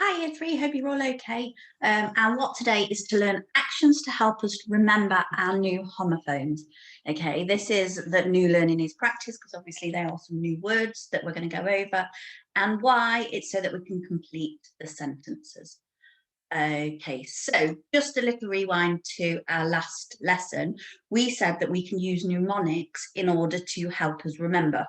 Hi, Year 3, hope you're all okay. And what today is to learn actions to help us remember our new homophones. Okay, this is that new learning is practice because obviously there are some new words that we're going to go over, and why it's so that we can complete the sentences. Okay, so just a little rewind to our last lesson. We said that we can use mnemonics in order to help us remember.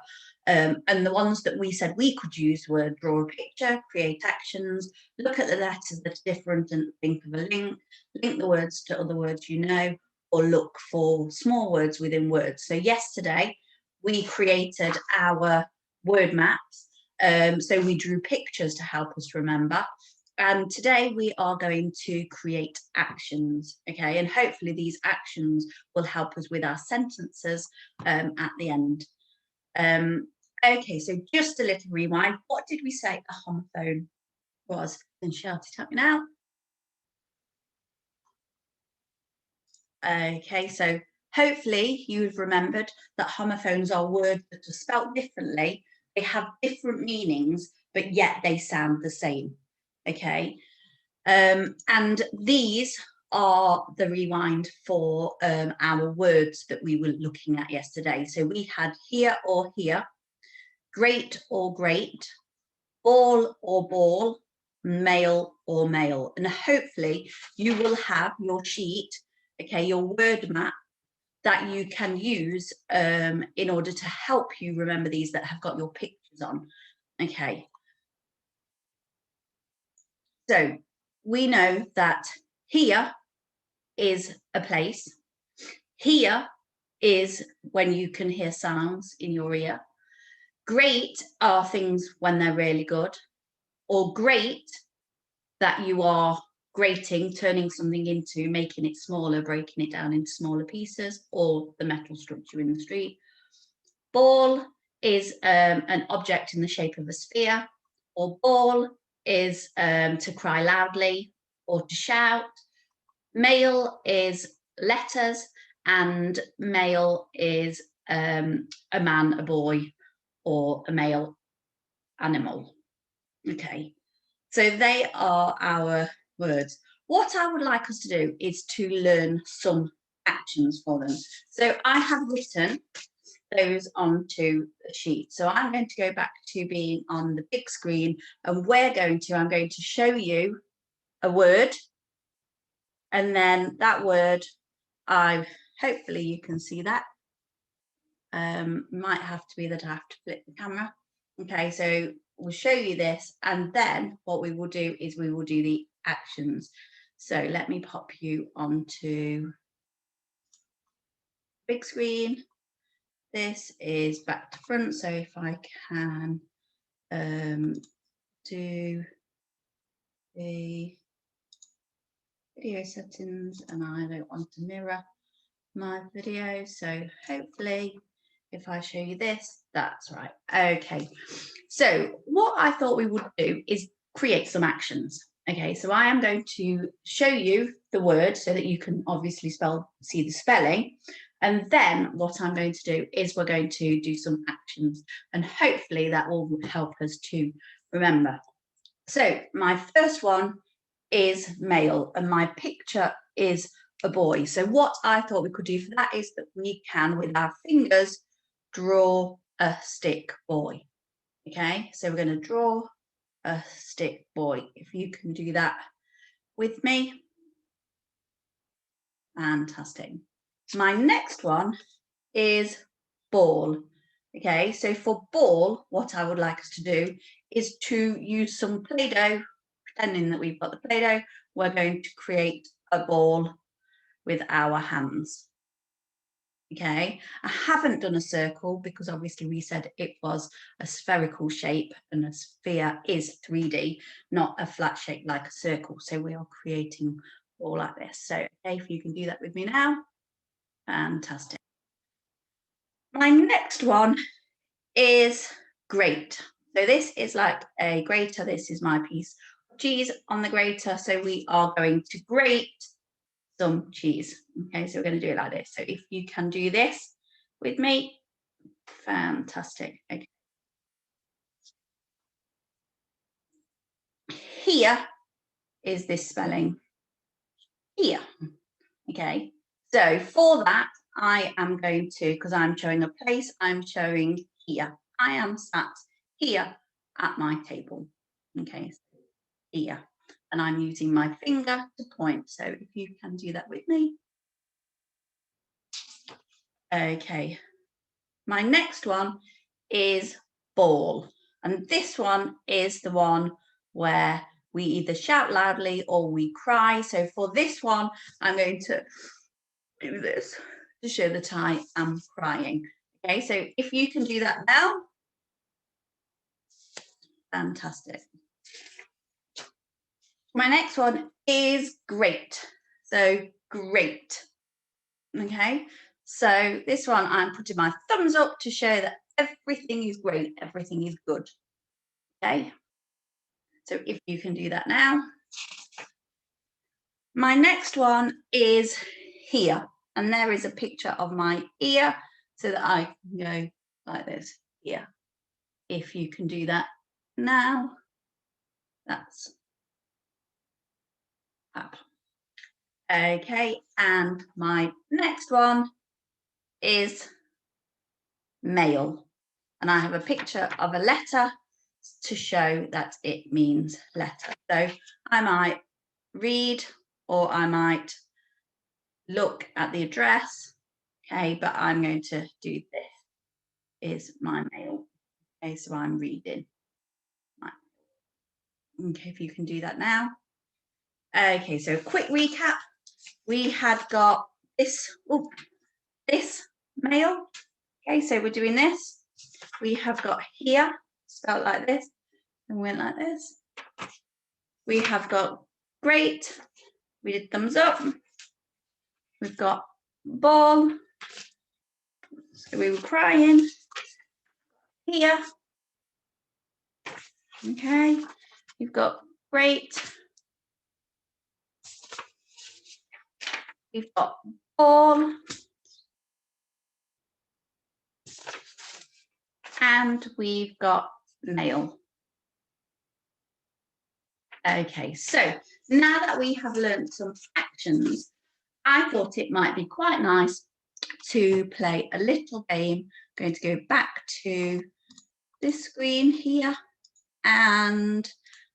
And the ones that we said we could use were draw a picture, create actions, look at the letters that are different and think of a link the words to other words you know, or look for small words within words. So yesterday we created our word maps. So we drew pictures to help us remember. And today we are going to create actions, okay? And hopefully these actions will help us with our sentences at the end. Okay, so just a little rewind. What did we say a homophone was? And shout it at me now. Okay, so hopefully you've remembered that homophones are words that are spelt differently. They have different meanings, but yet they sound the same. Okay, and these are the rewind for our words that we were looking at yesterday. So we had here or here, great or great, ball or ball, male or male. And hopefully you will have your sheet, okay, your word map that you can use in order to help you remember these that have got your pictures on. Okay. So we know that here is a place. Here is when you can hear sounds in your ear. Great are things when they're really good, or great that you are grating, turning something into, making it smaller, breaking it down into smaller pieces, or the metal structure in the street. Ball is an object in the shape of a sphere, or ball is to cry loudly or to shout. Male is letters, and male is a man, a boy, or a male animal. Okay, so they are our words. What I would like us to do is to learn some actions for them. So I have written those onto a sheet. So I'm going to go back to being on the big screen, and I'm going to show you a word, and then that word, hopefully you can see that. Might have to be that I have to flip the camera. Okay, so we'll show you this, and then what we will do is we will do the actions. So let me pop you onto big screen. This is back to front, so if I can do the video settings, and I don't want to mirror my video, so hopefully if I show you this, that's right. Okay, so what I thought we would do is create some actions. Okay, so I am going to show you the word so that you can obviously see the spelling. And then what I'm going to do is we're going to do some actions, and hopefully that will help us to remember. So my first one is male, and my picture is a boy. So what I thought we could do for that is that we can, with our fingers, draw a stick boy. Okay, so we're going to draw a stick boy. If you can do that with me. Fantastic. My next one is ball. Okay, so for ball, what I would like us to do is to use some Play-Doh. Pretending that we've got the Play-Doh, we're going to create a ball with our hands. Okay, I haven't done a circle because obviously we said it was a spherical shape, and a sphere is 3D, not a flat shape like a circle. So we are creating all like this. So okay, if you can do that with me now. Fantastic. My next one is grate. So this is like a grater. This is my piece of cheese on the grater. So we are going to grate some cheese. Okay, so we're going to do it like this. So if you can do this with me, fantastic. Okay. here is this spelling here. Okay, so for that, I am going to, because I'm showing a place, I'm showing here. I am sat here at my table. Okay, so here. And I'm using my finger to point. So if you can do that with me. Okay, my next one is ball. And this one is the one where we either shout loudly or we cry. So for this one, I'm going to do this to show that I am crying. Okay, so if you can do that now, fantastic. My next one is great. So great. Okay, so this one I'm putting my thumbs up to show that everything is great, everything is good. Okay, so if you can do that now. My next one is here, and there is a picture of my ear so that I can go like this here. If you can do that now, that's up. Okay, and my next one is mail, and I have a picture of a letter to show that it means letter. So I might read or I might look at the address, okay, but I'm going to do this is my mail. Okay, so I'm reading. Okay, if you can do that now. Okay, so quick recap. We had got this, this mail. Okay, so we're doing this. We have got here, spelled like this, and went like this. We have got great. We did thumbs up. We've got ball. So we were crying. Here. Okay. You've got great. We've got ball. And we've got mail. Okay, so now that we have learned some actions, I thought it might be quite nice to play a little game. I'm going to go back to this screen here, and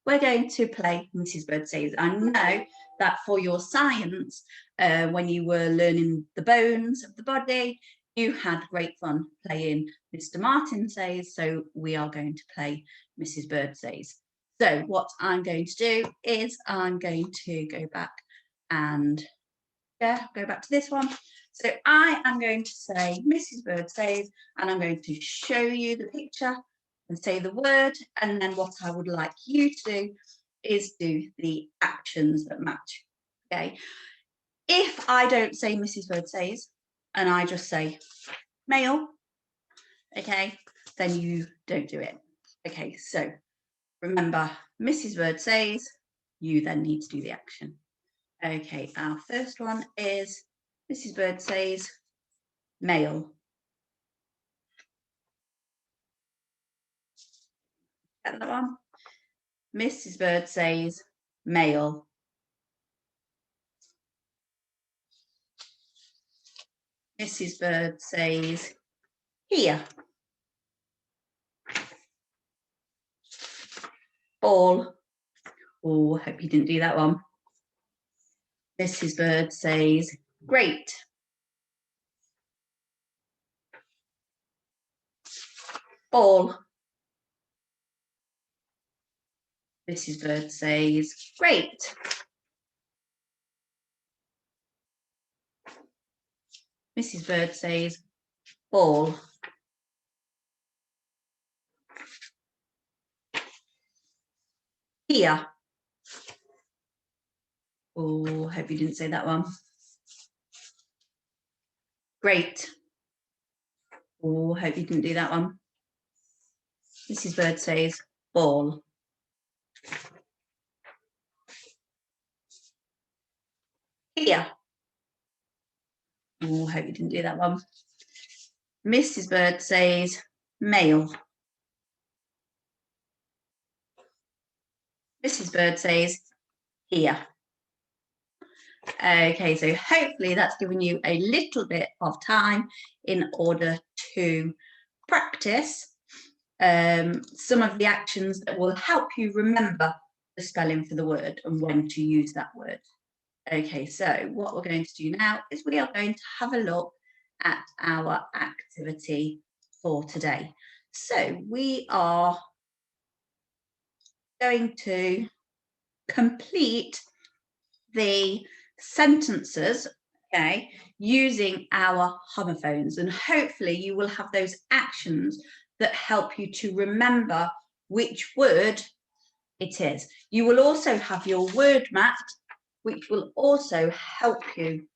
we're going to play Mrs. Bird Says. I know that for your science, when you were learning the bones of the body, you had great fun playing Mr. Martin Says, so we are going to play Mrs. Bird Says. So what I'm going to do is I'm going to go back and go back to this one. So I am going to say Mrs. Bird Says, and I'm going to show you the picture and say the word, and then what I would like you to do is do the actions that match. Okay. If I don't say Mrs. Bird Says and I just say mail, okay, then you don't do it. Okay, so remember, Mrs. Bird Says, you then need to do the action. Okay, our first one is Mrs. Bird Says mail. Get that one? Mrs. Bird Says mail. Mrs. Bird Says here. Ball. Oh, hope you didn't do that one. Mrs. Bird Says great. Ball. Mrs. Bird Says great. Mrs. Bird Says ball. Here. Oh, hope you didn't say that one. Great. Oh, hope you didn't do that one. Mrs. Bird Says ball. Here. Oh, hope you didn't do that one. Mrs. Bird Says mail. Mrs. Bird says here. Okay, so hopefully that's given you a little bit of time in order to practice some of the actions that will help you remember the spelling for the word and when to use that word. Okay, so what we're going to do now is we are going to have a look at our activity for today. So we are going to complete the sentences, okay, using our homophones, and hopefully you will have those actions that help you to remember which word it is. You will also have your word mat, which will also help you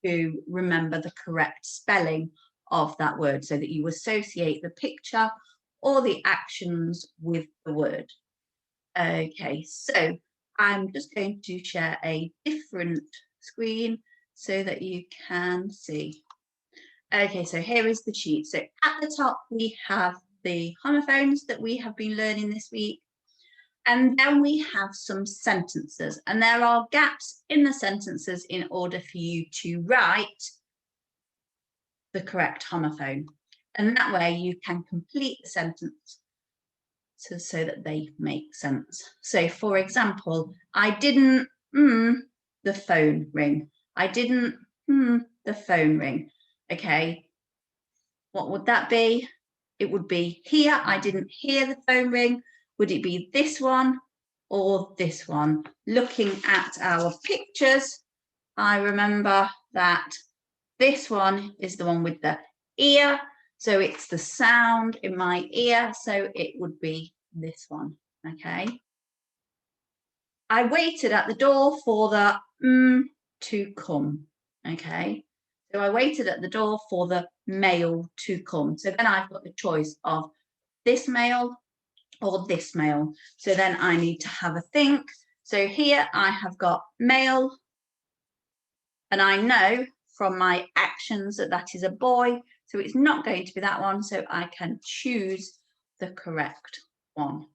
to remember the correct spelling of that word so that you associate the picture or the actions with the word. Okay, so I'm just going to share a different screen so that you can see. Okay, so here is the sheet. So at the top, we have the homophones that we have been learning this week. And then we have some sentences, and there are gaps in the sentences in order for you to write the correct homophone. And that way you can complete the sentence so that they make sense. So for example, I didn't the phone ring. I didn't the phone ring. Okay, what would that be? It would be here. I didn't hear the phone ring. Would it be this one or this one? Looking at our pictures, I remember that this one is the one with the ear. So it's the sound in my ear. So it would be this one. Okay. I waited at the door for the to come. Okay. So I waited at the door for the mail to come. So then I've got the choice of this mail or this mail. So then I need to have a think. So here I have got mail, and I know from my actions that that is a boy. So it's not going to be that one. So I can choose the correct one.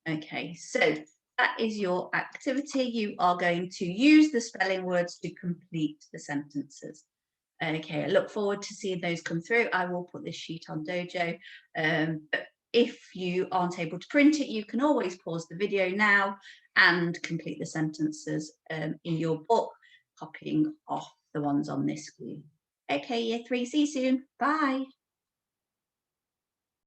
Okay, so that is your activity. You are going to use the spelling words to complete the sentences. Okay, I look forward to seeing those come through. I will put this sheet on Dojo. But if you aren't able to print it, you can always pause the video now and complete the sentences in your book, copying off the ones on this screen. Okay, year 3, see you soon. Bye.